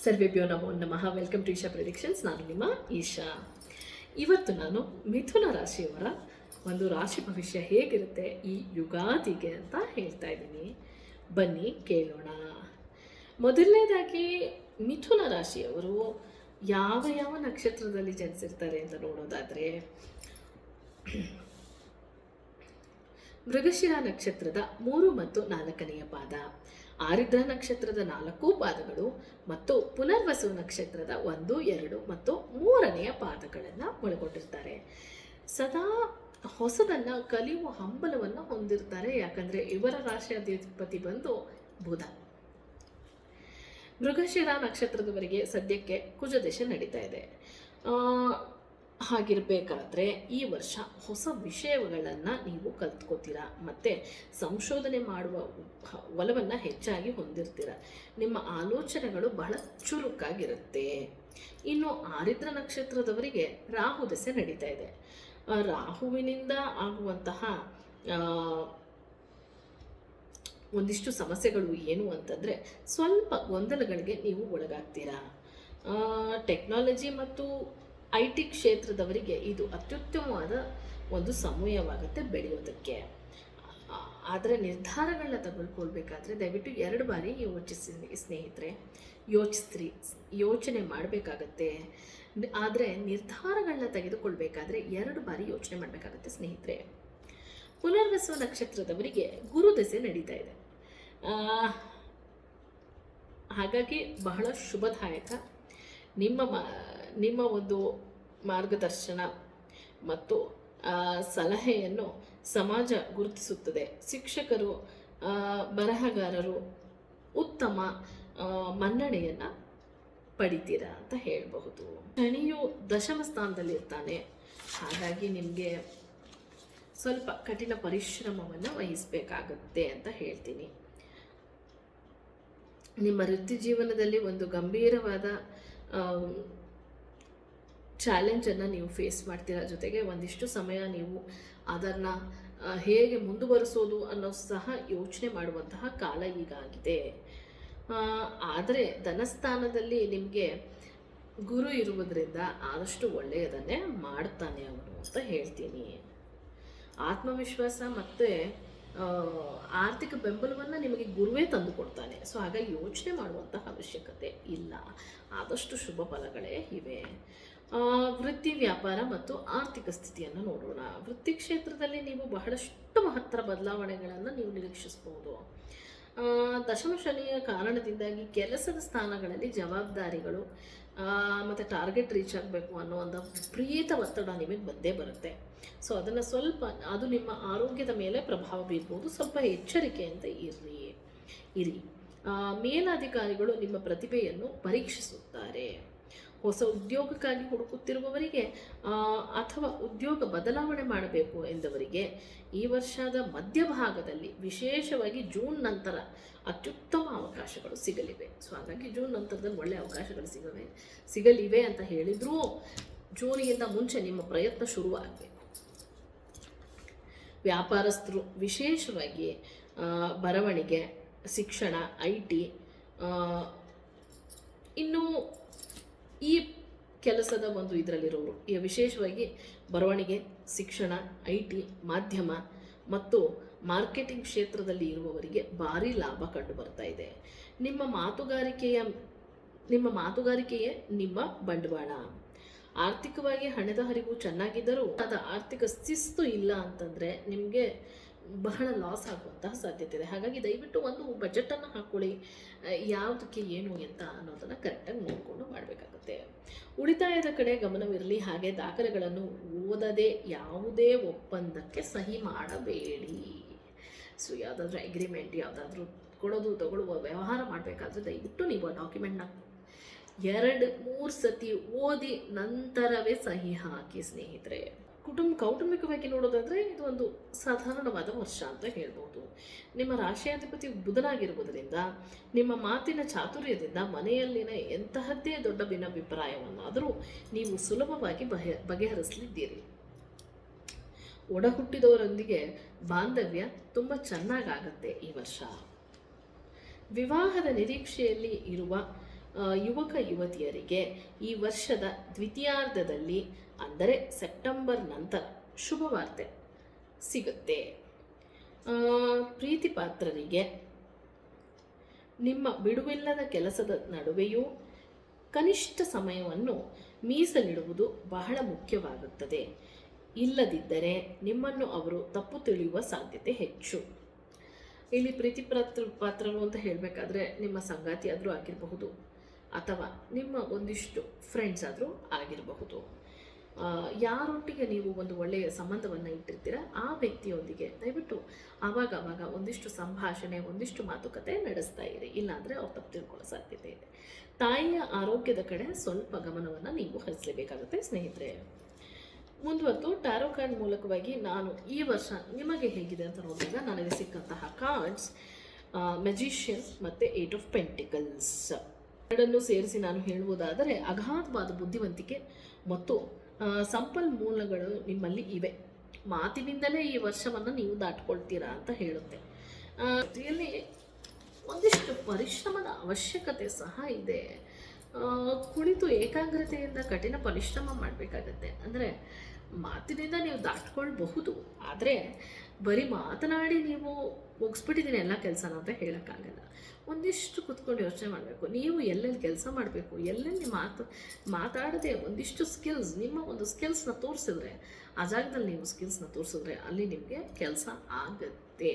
ಸರ್ವೇಭ್ಯೋ ನಮೋ ನಮಃ. Welcome to Isha predictions. ನಾನು ನಿಮ್ಮ ಈಶಾ. ಇವತ್ತು ನಾನು ಮಿಥುನ ರಾಶಿಯವರ ಒಂದು ರಾಶಿ ಭವಿಷ್ಯ ಹೇಗಿರುತ್ತೆ ಈ ಯುಗಾದಿಗೆ ಅಂತ ಹೇಳ್ತಾ ಇದ್ದೀನಿ. ಬನ್ನಿ ಕೇಳೋಣ. ಮೊದಲನೇದಾಗಿ ಮಿಥುನ ರಾಶಿಯವರು ಯಾವ ಯಾವ ನಕ್ಷತ್ರದಲ್ಲಿ ಜನಿಸಿರ್ತಾರೆ ಅಂತ ನೋಡೋದಾದರೆ, ಮೃಗಶಿರ ನಕ್ಷತ್ರದ 3 ಮತ್ತು 4ನೇ ಪಾದ, ಆರಿದ್ರ ನಕ್ಷತ್ರದ 4 ಪಾದಗಳು ಮತ್ತು ಪುನರ್ವಸು ನಕ್ಷತ್ರದ 1, 2 ಮತ್ತು 3ನೇ ಪಾದಗಳನ್ನು ಒಳಗೊಂಡಿರ್ತಾರೆ. ಸದಾ ಹೊಸದನ್ನು ಕಲಿಯುವ ಹಂಬಲವನ್ನು ಹೊಂದಿರ್ತಾರೆ. ಯಾಕಂದರೆ ಇವರ ರಾಶಿಯಾಧಿಪತಿ ಬಂದು ಬುಧ. ಮೃಗಶಿರ ನಕ್ಷತ್ರದವರೆಗೆ ಸದ್ಯಕ್ಕೆ ಕುಜದಶೆ ನಡೀತಾ ಇದೆ. ಹಾಗಿರಬೇಕಾದ್ರೆ ಈ ವರ್ಷ ಹೊಸ ವಿಷಯಗಳನ್ನು ನೀವು ಕಲ್ತ್ಕೋತೀರ ಮತ್ತು ಸಂಶೋಧನೆ ಮಾಡುವ ಒಲವನ್ನು ಹೆಚ್ಚಾಗಿ ಹೊಂದಿರ್ತೀರ. ನಿಮ್ಮ ಆಲೋಚನೆಗಳು ಬಹಳ ಚುರುಕಾಗಿರುತ್ತೆ. ಇನ್ನು ಆರಿದ್ರ ನಕ್ಷತ್ರದವರಿಗೆ ರಾಹು ದಶೆ ನಡೀತಾ ಇದೆ. ರಾಹುವಿನಿಂದ ಆಗುವಂತಹ ಒಂದಿಷ್ಟು ಸಮಸ್ಯೆಗಳು ಏನು ಅಂತಂದರೆ, ಸ್ವಲ್ಪ ಗೊಂದಲಗಳಿಗೆ ನೀವು ಒಳಗಾಗ್ತೀರಾ. ಟೆಕ್ನಾಲಜಿ ಮತ್ತು IT ಕ್ಷೇತ್ರದವರಿಗೆ ಇದು ಅತ್ಯುತ್ತಮವಾದ ಒಂದು ಸಮಯವಾಗುತ್ತೆ ಬೆಳೆಯೋದಕ್ಕೆ. ಆದರೆ ನಿರ್ಧಾರಗಳನ್ನ ತೆಗೆದುಕೊಳ್ಬೇಕಾದ್ರೆ ದಯವಿಟ್ಟು 2 ಬಾರಿ ಯೋಚಿಸಿ ಸ್ನೇಹಿತರೆ. ಯೋಚನೆ ಮಾಡಬೇಕಾಗತ್ತೆ. ಆದರೆ ನಿರ್ಧಾರಗಳನ್ನ ತೆಗೆದುಕೊಳ್ಬೇಕಾದ್ರೆ 2 ಬಾರಿ ಯೋಚನೆ ಮಾಡಬೇಕಾಗತ್ತೆ ಸ್ನೇಹಿತರೆ. ಪುನರ್ವಸು ನಕ್ಷತ್ರದವರಿಗೆ ಗುರುದಶೆ ನಡೀತಾ ಇದೆ. ಹಾಗಾಗಿ ಬಹಳ ಶುಭದಾಯಕ. ನಿಮ್ಮ ಒಂದು ಮಾರ್ಗದರ್ಶನ ಮತ್ತು ಸಲಹೆಯನ್ನು ಸಮಾಜ ಗುರುತಿಸುತ್ತದೆ. ಶಿಕ್ಷಕರು, ಬರಹಗಾರರು ಉತ್ತಮ ಮನ್ನಣೆಯನ್ನು ಪಡಿತೀರಾ ಅಂತ ಹೇಳಬಹುದು. ಶನಿಯು ದಶಮ ಸ್ಥಾನದಲ್ಲಿರ್ತಾನೆ. ಹಾಗಾಗಿ ನಿಮಗೆ ಸ್ವಲ್ಪ ಕಠಿಣ ಪರಿಶ್ರಮವನ್ನು ವಹಿಸಬೇಕಾಗತ್ತೆ ಅಂತ ಹೇಳ್ತೀನಿ. ನಿಮ್ಮ ವೃತ್ತಿ ಜೀವನದಲ್ಲಿ ಒಂದು ಗಂಭೀರವಾದ ಚಾಲೆಂಜನ್ನು ನೀವು ಫೇಸ್ ಮಾಡ್ತೀರ. ಜೊತೆಗೆ ಒಂದಿಷ್ಟು ಸಮಯ ನೀವು ಅದನ್ನು ಹೇಗೆ ಮುಂದುವರಿಸೋದು ಅನ್ನೋ ಸಹ ಯೋಚನೆ ಮಾಡುವಂತಹ ಕಾಲ ಈಗಾಗಿದೆ. ಆದರೆ ಧನಸ್ಥಾನದಲ್ಲಿ ನಿಮಗೆ ಗುರು ಇರುವುದರಿಂದ ಆದಷ್ಟು ಒಳ್ಳೆಯದನ್ನೇ ಮಾಡ್ತಾನೆ ಅವನು ಅಂತ ಹೇಳ್ತೀನಿ. ಆತ್ಮವಿಶ್ವಾಸ ಮತ್ತು ಆರ್ಥಿಕ ಬೆಂಬಲವನ್ನು ನಿಮಗೆ ಗುರುವೇ ತಂದು ಕೊಡ್ತಾನೆ. ಸೊ ಹಾಗಾಗಿ ಯೋಚನೆ ಮಾಡುವಂತಹ ಅವಶ್ಯಕತೆ ಇಲ್ಲ. ಆದಷ್ಟು ಶುಭ ಫಲಗಳೇ ಇವೆ. ವೃತ್ತಿ, ವ್ಯಾಪಾರ ಮತ್ತು ಆರ್ಥಿಕ ಸ್ಥಿತಿಯನ್ನು ನೋಡೋಣ. ವೃತ್ತಿ ಕ್ಷೇತ್ರದಲ್ಲಿ ನೀವು ಬಹಳಷ್ಟು ಮಹತ್ತರ ಬದಲಾವಣೆಗಳನ್ನು ನೀವು ನಿರೀಕ್ಷಿಸಬಹುದು. ದಶಮ ಶನಿಯ ಕಾರಣದಿಂದಾಗಿ ಕೆಲಸದ ಸ್ಥಾನಗಳಲ್ಲಿ ಜವಾಬ್ದಾರಿಗಳು ಮತ್ತು ಟಾರ್ಗೆಟ್ ರೀಚ್ ಆಗಬೇಕು ಅನ್ನೋ ಒಂದು ವಿಪರೀತ ಒತ್ತಡ ನಿಮಗೆ ಬಂದೇ ಬರುತ್ತೆ. ಸೊ ಅದನ್ನು ಸ್ವಲ್ಪ ಅದು ನಿಮ್ಮ ಆರೋಗ್ಯದ ಮೇಲೆ ಪ್ರಭಾವ ಬೀರ್ಬೋದು. ಸ್ವಲ್ಪ ಎಚ್ಚರಿಕೆಯಿಂದ ಇರಿ. ಮೇಲಾಧಿಕಾರಿಗಳು ನಿಮ್ಮ ಪ್ರತಿಭೆಯನ್ನು ಪರೀಕ್ಷಿಸುತ್ತಾರೆ. ಹೊಸ ಉದ್ಯೋಗಕ್ಕಾಗಿ ಹುಡುಕುತ್ತಿರುವವರಿಗೆ ಅಥವಾ ಉದ್ಯೋಗ ಬದಲಾವಣೆ ಮಾಡಬೇಕು ಎಂದವರಿಗೆ ಈ ವರ್ಷದ ಮಧ್ಯಭಾಗದಲ್ಲಿ, ವಿಶೇಷವಾಗಿ ಜೂನ್ ನಂತರ ಅತ್ಯುತ್ತಮ ಅವಕಾಶಗಳು ಸಿಗಲಿವೆ. ಸೊ ಹಾಗಾಗಿ ಜೂನ್ ನಂತರದಲ್ಲಿ ಒಳ್ಳೆಯ ಅವಕಾಶಗಳು ಸಿಗಲಿವೆ ಅಂತ ಹೇಳಿದರೂ ಜೂನಿಗಿಂತ ಮುಂಚೆ ನಿಮ್ಮ ಪ್ರಯತ್ನ ಶುರುವಾಗಬೇಕು. ವ್ಯಾಪಾರಸ್ಥರು ವಿಶೇಷವಾಗಿ ಬರವಣಿಗೆ, ಶಿಕ್ಷಣ, IT, ಇನ್ನು ಈ ಕೆಲಸದ ಒಂದು ಇದರಲ್ಲಿರೋರು ವಿಶೇಷವಾಗಿ ಬರವಣಿಗೆ, ಶಿಕ್ಷಣ, IT, ಮಾಧ್ಯಮ ಮತ್ತು ಮಾರ್ಕೆಟಿಂಗ್ ಕ್ಷೇತ್ರದಲ್ಲಿ ಇರುವವರಿಗೆ ಭಾರಿ ಲಾಭ ಕಂಡು ಬರ್ತಾ ಇದೆ. ನಿಮ್ಮ ಮಾತುಗಾರಿಕೆಯೇ ನಿಮ್ಮ ಬಂಡವಾಳ. ಆರ್ಥಿಕವಾಗಿ ಹಣದ ಹರಿವು ಚೆನ್ನಾಗಿದ್ದರೂ ಅದು ಆರ್ಥಿಕ ಶಿಸ್ತು ಇಲ್ಲ ಅಂತಂದರೆ ನಿಮಗೆ ಬಹಳ ಲಾಸ್ ಆಗುವಂತಹ ಸಾಧ್ಯತೆ ಇದೆ. ಹಾಗಾಗಿ ದಯವಿಟ್ಟು ಒಂದು ಬಜೆಟನ್ನು ಹಾಕ್ಕೊಳ್ಳಿ. ಯಾವುದಕ್ಕೆ ಏನು ಅಂತ ಅನ್ನೋದನ್ನು ಕರೆಕ್ಟಾಗಿ ನೋಡಿಕೊಂಡು ಮಾಡಬೇಕಾಗುತ್ತೆ. ಉಳಿತಾಯದ ಕಡೆ ಗಮನವಿರಲಿ. ಹಾಗೆ ದಾಖಲೆಗಳನ್ನು ಓದದೆ ಯಾವುದೇ ಒಪ್ಪಂದಕ್ಕೆ ಸಹಿ ಮಾಡಬೇಡಿ. ಸೊ ಯಾವುದಾದ್ರೂ ಅಗ್ರಿಮೆಂಟ್, ಯಾವುದಾದ್ರೂ ಕೊಡೋದು ತಗೊಳ್ಳುವ ವ್ಯವಹಾರ ಮಾಡಬೇಕಾದ್ರೆ ದಯವಿಟ್ಟು ನೀವು ಆ ಡಾಕ್ಯುಮೆಂಟ್ನ 2-3 ಸತಿ ಓದಿ ನಂತರವೇ ಸಹಿ ಹಾಕಿ ಸ್ನೇಹಿತರೆ. ಕೌಟುಂಬಿಕವಾಗಿ ನೋಡೋದಾದರೆ ಇದು ಒಂದು ಸಾಧಾರಣವಾದ ವರ್ಷ ಅಂತ ಹೇಳ್ಬೋದು. ನಿಮ್ಮ ರಾಶಿಯಾಧಿಪತಿ ಬುಧನಾಗಿರುವುದರಿಂದ ನಿಮ್ಮ ಮಾತಿನ ಚಾತುರ್ಯದಿಂದ ಮನೆಯಲ್ಲಿನ ಎಂತಹದ್ದೇ ದೊಡ್ಡ ಭಿನ್ನಾಭಿಪ್ರಾಯವನ್ನಾದರೂ ನೀವು ಸುಲಭವಾಗಿ ಬಗೆಹರಿಸಲಿದ್ದೀರಿ. ಒಡಹುಟ್ಟಿದವರೊಂದಿಗೆ ಬಾಂಧವ್ಯ ತುಂಬ ಚೆನ್ನಾಗಾಗತ್ತೆ ಈ ವರ್ಷ. ವಿವಾಹದ ನಿರೀಕ್ಷೆಯಲ್ಲಿ ಇರುವ ಯುವಕ ಯುವತಿಯರಿಗೆ ಈ ವರ್ಷದ ದ್ವಿತೀಯಾರ್ಧದಲ್ಲಿ ಅಂದರೆ ಸೆಪ್ಟೆಂಬರ್ ನಂತರ ಶುಭವಾರ್ತೆ ಸಿಗುತ್ತೆ. ಪ್ರೀತಿ ಪಾತ್ರರಿಗೆ ನಿಮ್ಮ ಬಿಡುವಿಲ್ಲದ ಕೆಲಸದ ನಡುವೆಯೂ ಕನಿಷ್ಠ ಸಮಯವನ್ನು ಮೀಸಲಿಡುವುದು ಬಹಳ ಮುಖ್ಯವಾಗುತ್ತದೆ. ಇಲ್ಲದಿದ್ದರೆ ನಿಮ್ಮನ್ನು ಅವರು ತಪ್ಪು ತಿಳಿಯುವ ಸಾಧ್ಯತೆ ಹೆಚ್ಚು. ಇಲ್ಲಿ ಪ್ರೀತಿ ಪಾತ್ರರು ಅಂತ ಹೇಳಬೇಕಾದ್ರೆ ನಿಮ್ಮ ಸಂಗಾತಿ ಆದರೂ ಆಗಿರಬಹುದು, ಅಥವಾ ನಿಮ್ಮ ಒಂದಿಷ್ಟು ಫ್ರೆಂಡ್ಸ್ ಆದರೂ ಆಗಿರಬಹುದು. ಯಾರೊಟ್ಟಿಗೆ ನೀವು ಒಂದು ಒಳ್ಳೆಯ ಸಂಬಂಧವನ್ನು ಇಟ್ಟಿರ್ತೀರ ಆ ವ್ಯಕ್ತಿಯೊಂದಿಗೆ ದಯವಿಟ್ಟು ಆವಾಗ ಒಂದಿಷ್ಟು ಸಂಭಾಷಣೆ, ಒಂದಿಷ್ಟು ಮಾತುಕತೆ ನಡೆಸ್ತಾ ಇರಿ. ಇಲ್ಲಾಂದರೆ ಅವ್ರು ತಪ್ಪು ತಿಳ್ಕೊಳ್ಳೋ ಸಾಧ್ಯತೆ ಇದೆ. ತಾಯಿಯ ಆರೋಗ್ಯದ ಕಡೆ ಸ್ವಲ್ಪ ಗಮನವನ್ನು ನೀವು ಹರಿಸಲೇಬೇಕಾಗುತ್ತೆ ಸ್ನೇಹಿತರೆ. ಮುಂದುವರೆದು ಟ್ಯಾರೋ ಕಾರ್ಡ್ ಮೂಲಕವಾಗಿ ನಾನು ಈ ವರ್ಷ ನಿಮಗೆ ಹೇಗಿದೆ ಅಂತ ನೋಡಿದಾಗ ನನಗೆ ಸಿಕ್ಕಂತಹ ಕಾರ್ಡ್ಸ್ ಮೆಜಿಷಿಯನ್ ಮತ್ತು 8 ಆಫ್ ಪೆಂಟಿಕಲ್ಸ್ ಎರಡನ್ನು ಸೇರಿಸಿ ನಾನು ಹೇಳುವುದಾದರೆ ಅಗಾಧವಾದ ಬುದ್ಧಿವಂತಿಕೆ ಮತ್ತು ಸಂಪನ್ಮೂಲಗಳು ನಿಮ್ಮಲ್ಲಿ ಇವೆ. ಮಾತಿನಿಂದಲೇ ಈ ವರ್ಷವನ್ನು ನೀವು ದಾಟ್ಕೊಳ್ತೀರಾ ಅಂತ ಹೇಳುತ್ತೆ. ಜೊತೆಯಲ್ಲಿ ಒಂದಿಷ್ಟು ಪರಿಶ್ರಮದ ಅವಶ್ಯಕತೆ ಸಹ ಇದೆ. ಕುಳಿತು ಏಕಾಗ್ರತೆಯಿಂದ ಕಠಿಣ ಪರಿಶ್ರಮ ಮಾಡಬೇಕಾಗತ್ತೆ. ಅಂದರೆ ಮಾತಿನಿಂದ ನೀವು ದಾಟ್ಕೊಳ್ಬಹುದು, ಆದರೆ ಬರೀ ಮಾತನಾಡಿ ನೀವು ಮುಗಿಸ್ಬಿಟ್ಟಿದ್ದೀನಿ ಎಲ್ಲ ಕೆಲಸನ ಅಂತ ಹೇಳೋಕ್ಕಾಗಲ್ಲ. ಒಂದಿಷ್ಟು ಕುತ್ಕೊಂಡು ಯೋಚನೆ ಮಾಡಬೇಕು. ನೀವು ಎಲ್ಲೆಲ್ಲಿ ಕೆಲಸ ಮಾಡಬೇಕು, ಎಲ್ಲೆಲ್ಲಿ ಮಾತಾಡದೆ ಒಂದಿಷ್ಟು ಸ್ಕಿಲ್ಸ್, ನಿಮ್ಮ ಒಂದು ಸ್ಕಿಲ್ಸ್ನ ತೋರಿಸಿದ್ರೆ, ಆ ಜಾಗದಲ್ಲಿ ನೀವು ಸ್ಕಿಲ್ಸ್ನ ತೋರಿಸಿದ್ರೆ ಅಲ್ಲಿ ನಿಮಗೆ ಕೆಲಸ ಆಗುತ್ತೆ.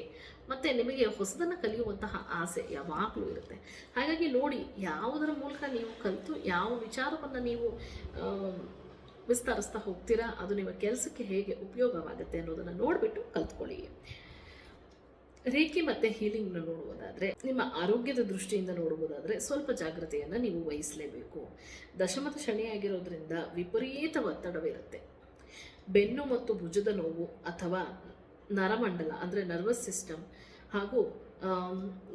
ಮತ್ತು ನಿಮಗೆ ಹೊಸದನ್ನು ಕಲಿಯುವಂತಹ ಆಸೆ ಯಾವಾಗಲೂ ಇರುತ್ತೆ. ಹಾಗಾಗಿ ನೋಡಿ, ಯಾವುದರ ಮೂಲಕ ನೀವು ಕಲಿತು ಯಾವ ವಿಚಾರವನ್ನು ನೀವು ವಿಸ್ತರಿಸ್ತಾ ಹೋಗ್ತೀರಾ, ಅದು ನಿಮ್ಮ ಕೆಲಸಕ್ಕೆ ಹೇಗೆ ಉಪಯೋಗವಾಗುತ್ತೆ ಅನ್ನೋದನ್ನು ನೋಡಿಬಿಟ್ಟು ಕಲ್ತ್ಕೊಳ್ಳಿ. ರೇಖಿ ಮತ್ತು ಹೀಲಿಂಗ್ನ ನೋಡುವುದಾದರೆ, ನಿಮ್ಮ ಆರೋಗ್ಯದ ದೃಷ್ಟಿಯಿಂದ ನೋಡುವುದಾದರೆ ಸ್ವಲ್ಪ ಜಾಗ್ರತೆಯನ್ನು ನೀವು ವಹಿಸಲೇಬೇಕು. ದಶಮದ ಶನಿಯಾಗಿರೋದ್ರಿಂದ ವಿಪರೀತ ಒತ್ತಡವಿರುತ್ತೆ. ಬೆನ್ನು ಮತ್ತು ಭುಜದ ನೋವು ಅಥವಾ ನರಮಂಡಲ ಅಂದರೆ ನರ್ವಸ್ ಸಿಸ್ಟಮ್, ಹಾಗೂ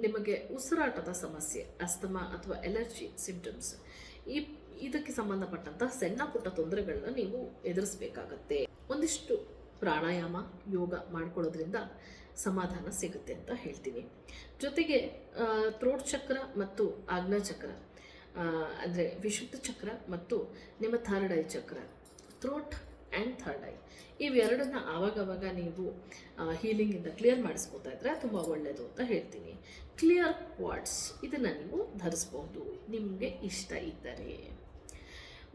ನಿಮಗೆ ಉಸಿರಾಟದ ಸಮಸ್ಯೆ, ಅಸ್ತಮಾ ಅಥವಾ ಎಲರ್ಜಿ ಸಿಂಪ್ಟಮ್ಸ್, ಇದಕ್ಕೆ ಸಂಬಂಧಪಟ್ಟಂಥ ಸಣ್ಣ ಪುಟ್ಟ ತೊಂದರೆಗಳನ್ನ ನೀವು ಎದುರಿಸಬೇಕಾಗತ್ತೆ. ಒಂದಿಷ್ಟು ಪ್ರಾಣಾಯಾಮ, ಯೋಗ ಮಾಡ್ಕೊಳ್ಳೋದ್ರಿಂದ ಸಮಾಧಾನ ಸಿಗುತ್ತೆ ಅಂತ ಹೇಳ್ತೀನಿ. ಜೊತೆಗೆ ಥ್ರೋಟ್ ಚಕ್ರ ಮತ್ತು ಆಜ್ಞಾ ಚಕ್ರ ಅಂದರೆ ವಿಶುದ್ಧ ಚಕ್ರ ಮತ್ತು ನಿಮ್ಮ ಥರ್ಡ್ ಐ ಚಕ್ರ, ಥ್ರೋಟ್ ಆ್ಯಂಡ್ ಥರ್ಡ್ ಐ, ಇವೆರಡನ್ನ ಆವಾಗವಾಗ ನೀವು ಹೀಲಿಂಗಿಂದ ಕ್ಲಿಯರ್ ಮಾಡಿಸ್ಕೊತಾ ಇದ್ರೆ ತುಂಬ ಒಳ್ಳೆಯದು ಅಂತ ಹೇಳ್ತೀನಿ. ಕ್ಲಿಯರ್ ಕ್ವಾರ್ಟ್ಸ್ ಇದನ್ನು ನೀವು ಧರಿಸ್ಬೋದು ನಿಮಗೆ ಇಷ್ಟ ಇದ್ದರೆ.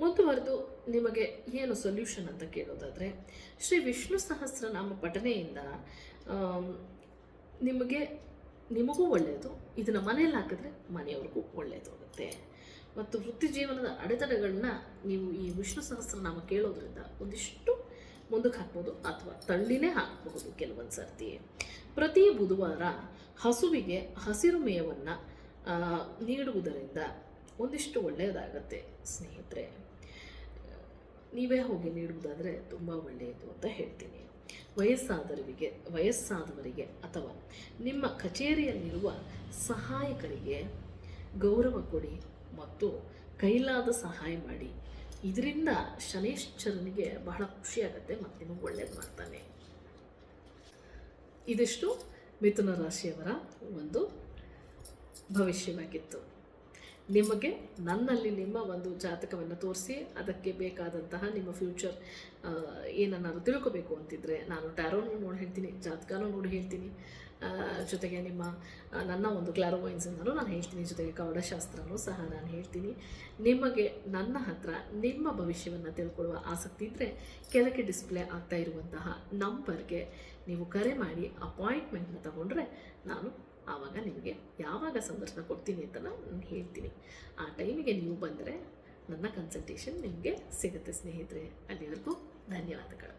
ಮುಂದುವರೆದು ನಿಮಗೆ ಏನು ಸೊಲ್ಯೂಷನ್ ಅಂತ ಕೇಳೋದಾದರೆ, ಶ್ರೀ ವಿಷ್ಣು ಸಹಸ್ರನಾಮ ಪಠನೆಯಿಂದ ನಿಮಗೂ ಒಳ್ಳೆಯದು, ಇದನ್ನು ಮನೆಯಲ್ಲಿ ಹಾಕಿದ್ರೆ ಮನೆಯವ್ರಿಗೂ ಒಳ್ಳೆಯದು ಆಗುತ್ತೆ. ಮತ್ತು ವೃತ್ತಿ ಜೀವನದ ಅಡೆತಡೆಗಳನ್ನ ನೀವು ಈ ವಿಷ್ಣು ಸಹಸ್ರನಾಮ ಕೇಳೋದ್ರಿಂದ ಒಂದಿಷ್ಟು ಮುಂದಕ್ಕೆ ಹಾಕ್ಬೋದು ಅಥವಾ ತಳ್ಳಿನೇ ಹಾಕಬಹುದು. ಕೆಲವೊಂದು ಸರ್ತಿ ಪ್ರತಿ ಬುಧವಾರ ಹಸುವಿಗೆ ಹಸಿರು ಮೇವನ್ನು ನೀಡುವುದರಿಂದ ಒಂದಿಷ್ಟು ಒಳ್ಳೆಯದಾಗತ್ತೆ ಸ್ನೇಹಿತರೆ. ನೀವೇ ಹೋಗಿ ನೀಡುವುದಾದರೆ ತುಂಬ ಒಳ್ಳೆಯದು ಅಂತ ಹೇಳ್ತೀನಿ. ವಯಸ್ಸಾದವರಿಗೆ ಅಥವಾ ನಿಮ್ಮ ಕಚೇರಿಯಲ್ಲಿರುವ ಸಹಾಯಕರಿಗೆ ಗೌರವ ಕೊಡಿ ಮತ್ತು ಕೈಲಾದ ಸಹಾಯ ಮಾಡಿ. ಇದರಿಂದ ಶನೈಶ್ಚರನಿಗೆ ಬಹಳ ಖುಷಿಯಾಗತ್ತೆ ಮತ್ತು ನಿಮಗೆ ಒಳ್ಳೇದು ಮಾಡ್ತಾನೆ. ಇದಿಷ್ಟು ಮಿಥುನ ರಾಶಿಯವರ ಒಂದು ಭವಿಷ್ಯವಾಗಿತ್ತು. ನಿಮಗೆ ನನ್ನಲ್ಲಿ ನಿಮ್ಮ ಒಂದು ಜಾತಕವನ್ನು ತೋರಿಸಿ ಅದಕ್ಕೆ ಬೇಕಾದಂತಹ ನಿಮ್ಮ ಫ್ಯೂಚರ್ ಏನನ್ನಾದ್ರು ತಿಳ್ಕೊಬೇಕು ಅಂತಿದ್ರೆ ನಾನು ಟ್ಯಾರೋನು ನೋಡಿ ಹೇಳ್ತೀನಿ, ಜಾತಕನೂ ನೋಡಿ ಹೇಳ್ತೀನಿ, ಜೊತೆಗೆ ನನ್ನ ಒಂದು ಕ್ಲಾರೋವೈನ್ಸನ್ನು ನಾನು ಹೇಳ್ತೀನಿ, ಜೊತೆಗೆ ಕವಡಶಾಸ್ತ್ರನೂ ಸಹ ನಾನು ಹೇಳ್ತೀನಿ. ನಿಮಗೆ ನನ್ನ ಹತ್ರ ನಿಮ್ಮ ಭವಿಷ್ಯವನ್ನು ತಿಳ್ಕೊಳ್ಳುವ ಆಸಕ್ತಿ ಇದ್ದರೆ ಕೆಳಗೆ ಡಿಸ್ಪ್ಲೇ ಆಗ್ತಾ ಇರುವಂತಹ ನಂಬರ್ಗೆ ನೀವು ಕರೆ ಮಾಡಿ ಅಪಾಯಿಂಟ್ಮೆಂಟ್ನ ತಗೊಂಡ್ರೆ ನಾನು ಆವಾಗ ನಿಮಗೆ ಯಾವಾಗ ಸಂದರ್ಶನ ಕೊಡ್ತೀನಿ ಅಂತ ನಾನು ಹೇಳ್ತೀನಿ. ಆ ಟೈಮಿಗೆ ನೀವು ಬಂದರೆ ನನ್ನ ಕನ್ಸಲ್ಟೇಷನ್ ನಿಮಗೆ ಸಿಗುತ್ತೆ ಸ್ನೇಹಿತರೆ. ಅಲ್ಲಿವರೆಗೂ ಧನ್ಯವಾದಗಳು.